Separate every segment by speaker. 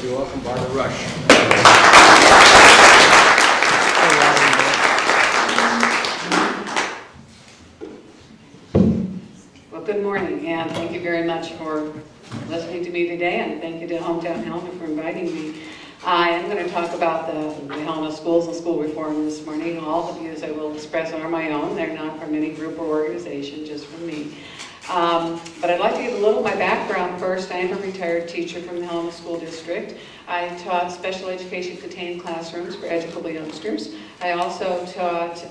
Speaker 1: we welcome Barbara Rush.
Speaker 2: Well, good morning, and thank you very much for listening to me today, and thank you to Hometown Helena for inviting me. I am going to talk about the Helena schools and school reform this morning. All the views I will express are my own. They're not from any group or organization, just from me. But I'd like to give a little of my background first. I am a retired teacher from the Helena School District. I taught special education contained classrooms for educable youngsters. I also taught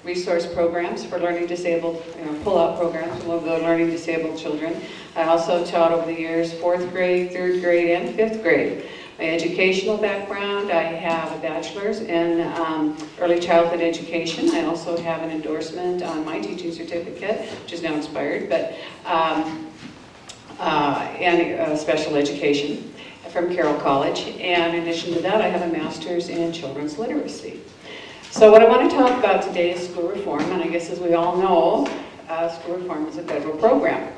Speaker 2: resource programs for learning disabled, pull-out programs for learning disabled children. I also taught over the years 4th grade, 3rd grade, and 5th grade. My educational background, I have a bachelor's in early childhood education. I also have an endorsement on my teaching certificate, which is now expired, but and special education from Carroll College. And in addition to that, I have a master's in children's literacy. So what I want to talk about today is school reform, and I guess as we all know, school reform is a federal program.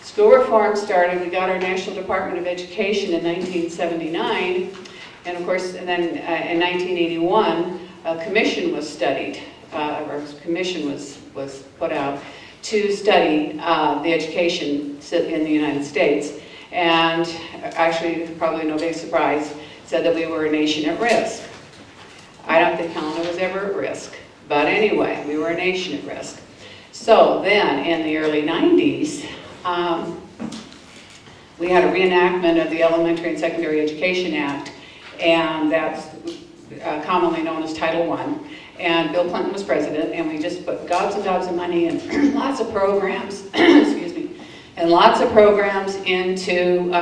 Speaker 2: School reform started, we got our National Department of Education in 1979, and of course, and then in 1981, a commission was studied, or a commission was put out to study the education in the United States, and actually, probably no big surprise, said that we were a nation at risk. I don't think Helena was ever at risk, but anyway, we were a nation at risk. So then, in the early 90s, we had a reenactment of the Elementary and Secondary Education Act, and that's commonly known as Title I. And Bill Clinton was president, and we just put gobs and gobs of money and lots of programs, excuse me, and lots of programs into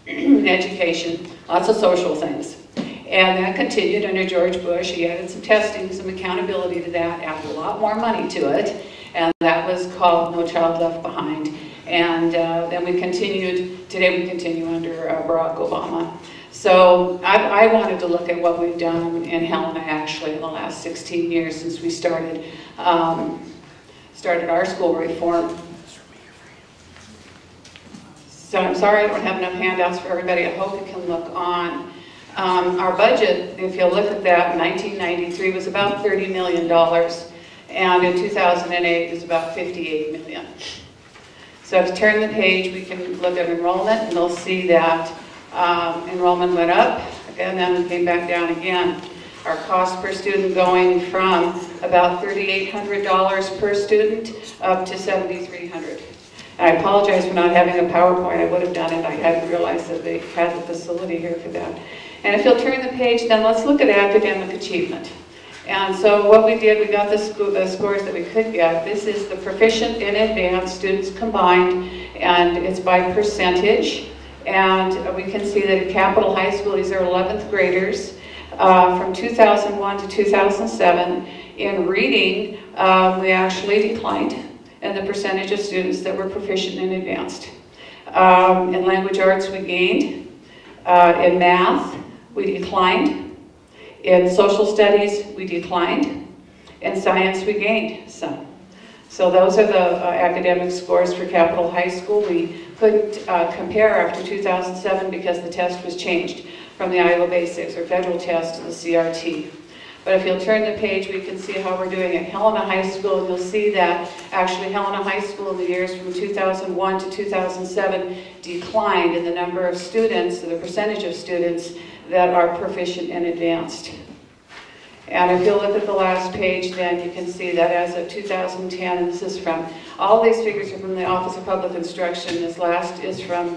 Speaker 2: education, lots of social things. And that continued under George Bush. He added some testing, some accountability to that, added a lot more money to it, and that was called No Child Left Behind. And then we continued, today we continue under Barack Obama. So I wanted to look at what we've done in Helena actually in the last 16 years since we started our school reform. So I'm sorry I don't have enough handouts for everybody. I hope you can look on. Our budget, if you look at that, in 1993 was about $30 million, and in 2008 it was about $58 million. So if you turn the page, we can look at enrollment, and they'll see that enrollment went up, and then came back down again. Our cost per student going from about $3,800 per student up to $7,300. And I apologize for not having a PowerPoint. I would have done it. I hadn't realized that they had the facility here for that. And if you'll turn the page, then let's look at academic achievement. And so what we did, we got the scores that we could get. This is the proficient and advanced students combined, and it's by percentage. And we can see that at Capitol High School, these are 11th graders from 2001 to 2007. In reading, we actually declined in the percentage of students that were proficient and advanced. In language arts, we gained. In math, we declined. In social studies, we declined. In science, we gained some. So those are the academic scores for Capitol High School. We couldn't compare after 2007 because the test was changed from the Iowa Basics or federal test to the CRT. But if you'll turn the page, we can see how we're doing at Helena High School, and you'll see that actually Helena High School in the years from 2001 to 2007 declined in the number of students, the percentage of students that are proficient and advanced. And if you look at the last page, then you can see that as of 2010, and this is from, all these figures are from the Office of Public Instruction. This last is from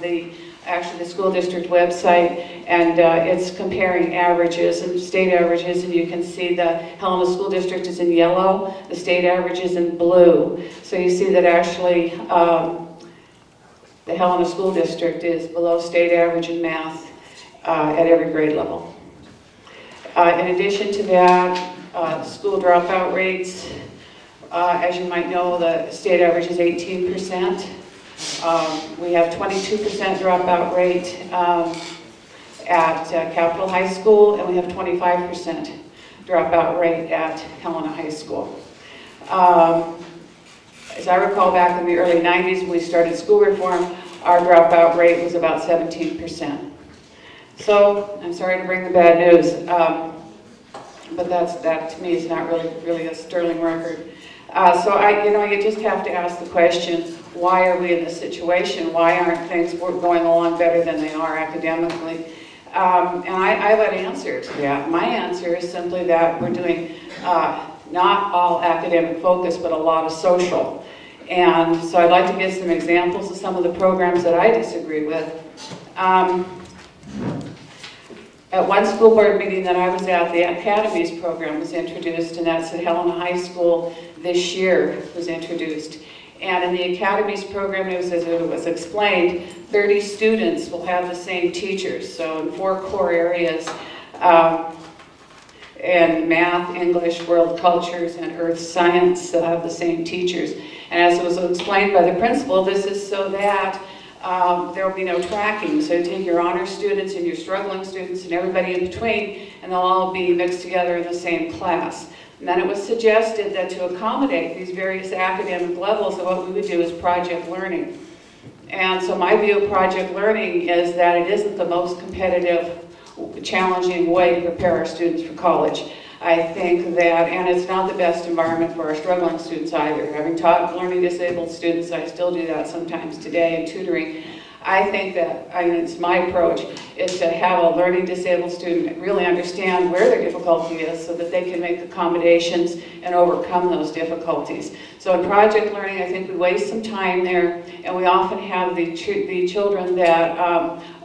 Speaker 2: actually the school district website, and it's comparing averages and state averages, and you can see the Helena School District is in yellow, the state average is in blue. So you see that actually the Helena School District is below state average in math at every grade level. In addition to that, school dropout rates, as you might know, the state average is 18%. We have 22% dropout rate at Capitol High School, and we have 25% dropout rate at Helena High School. As I recall, back in the early 90s when we started school reform, our dropout rate was about 17%. So, I'm sorry to bring the bad news, but that to me is not really a sterling record. You just have to ask the question, why are we in this situation? Why aren't things going along better than they are academically? And I have an answer to that. My answer is simply that we're doing not all academic focus, but a lot of social. And so I'd like to give some examples of some of the programs that I disagree with. At one school board meeting that I was at, the Academies program was introduced, and that's at Helena High School this year was introduced. And in the Academies program, as it was explained, 30 students will have the same teachers. So in 4 core areas, in math, English, world cultures, and earth science, they'll have the same teachers. And as it was explained by the principal, this is so that there will be no tracking. So you take your honor students and your struggling students and everybody in between, and they'll all be mixed together in the same class. And then it was suggested that to accommodate these various academic levels, that what we would do is project learning. And so my view of project learning is that it isn't the most competitive, challenging way to prepare our students for college. I think that, and it's not the best environment for our struggling students either. Having taught learning disabled students, I still do that sometimes today in tutoring. I think that, it's my approach, is to have a learning disabled student really understand where their difficulty is so that they can make accommodations and overcome those difficulties. So in project learning, I think we waste some time there, and we often have the children that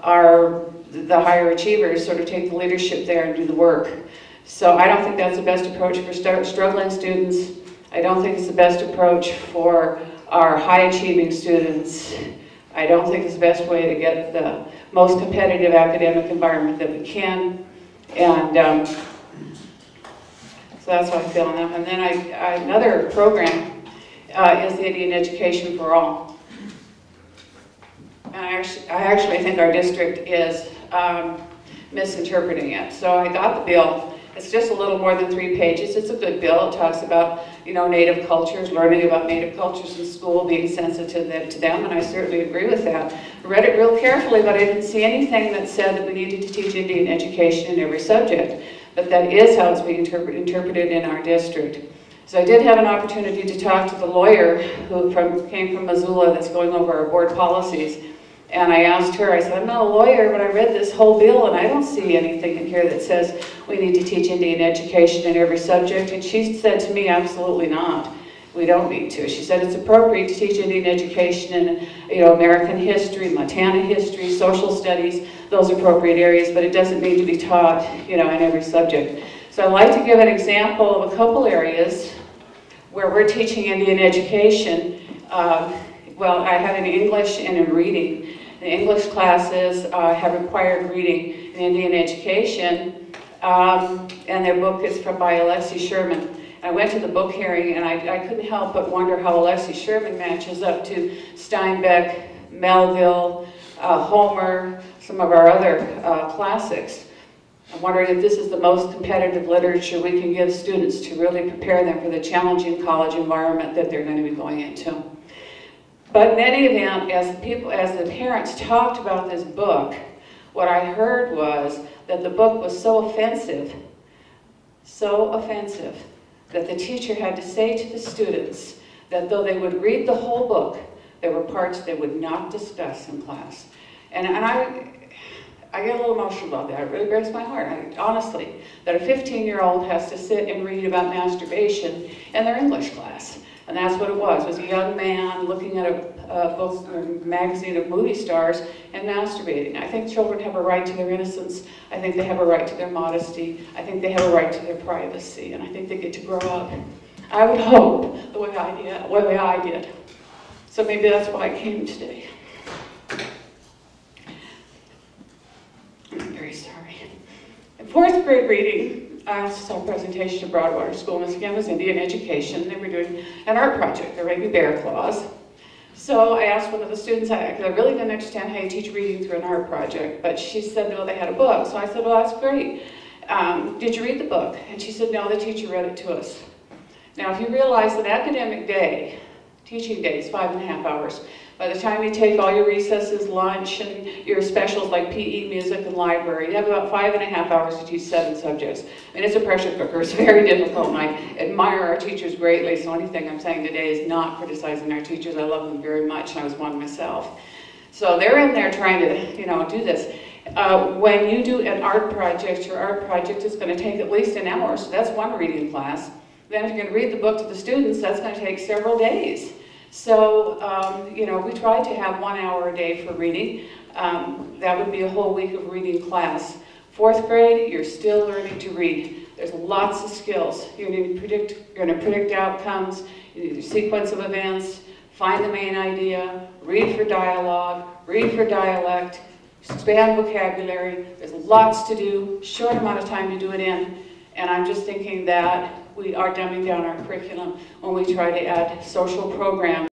Speaker 2: are the higher achievers sort of take the leadership there and do the work. So I don't think that's the best approach for struggling students. I don't think it's the best approach for our high achieving students. I don't think it's the best way to get the most competitive academic environment that we can. And so that's how I feel on that. And then another program is the Indian Education for All. And I actually think our district is misinterpreting it. So I got the bill. It's just a little more than 3 pages. It's a good bill. It talks about, native cultures, learning about native cultures in school, being sensitive to them, and I certainly agree with that. I read it real carefully, but I didn't see anything that said that we needed to teach Indian education in every subject. But that is how it's being interpreted in our district. So I did have an opportunity to talk to the lawyer who came from Missoula that's going over our board policies. And I asked her, I said, I'm not a lawyer, but I read this whole bill and I don't see anything in here that says we need to teach Indian education in every subject. And she said to me, absolutely not. We don't need to. She said it's appropriate to teach Indian education in American history, Montana history, social studies, those appropriate areas, but it doesn't need to be taught in every subject. So I'd like to give an example of a couple areas where we're teaching Indian education. Well, I have in English and in reading. The English classes have required reading in Indian education, and their book is by Alexi Sherman. I went to the book hearing, and I couldn't help but wonder how Alexi Sherman matches up to Steinbeck, Melville, Homer, some of our other classics. I'm wondering if this is the most competitive literature we can give students to really prepare them for the challenging college environment that they're going to be going into. But in any event, as the parents talked about this book, what I heard was that the book was so offensive, that the teacher had to say to the students that though they would read the whole book, there were parts they would not discuss in class. And I get a little emotional about that. It really breaks my heart, honestly, that a 15-year-old has to sit and read about masturbation in their English class. And that's what it was a young man looking at a book or magazine of movie stars and masturbating. I think children have a right to their innocence. I think they have a right to their modesty. I think they have a right to their privacy. And I think they get to grow up. I would hope the way I did. So maybe that's why I came today. I'm very sorry. In 4th grade reading, I also saw a presentation to Broadwater School. Once again, it was Indian education. They were doing an art project, the Raby Bear Claws. So I asked one of the students, because I really didn't understand how you teach reading through an art project, but she said, no, they had a book. So I said, well, that's great. Did you read the book? And she said, no, the teacher read it to us. Now, if you realize that academic day, teaching day is 5.5 hours, By the time you take all your recesses, lunch, and your specials like PE, music, and library, you have about 5.5 hours to teach 7 subjects. And it's a pressure cooker. It's very difficult, and I admire our teachers greatly, so anything I'm saying today is not criticizing our teachers. I love them very much, and I was one myself. So they're in there trying to, do this. When you do an art project, your art project is going to take at least an hour, so that's one reading class. Then if you're going to read the book to the students, that's going to take several days. So, we try to have 1 hour a day for reading. That would be a whole week of reading class. 4th grade, you're still learning to read. There's lots of skills. You're going to predict outcomes, sequence of events, find the main idea, read for dialogue, read for dialect, expand vocabulary. There's lots to do, short amount of time to do it in, and I'm just thinking that we are dumbing down our curriculum when we try to add social programs.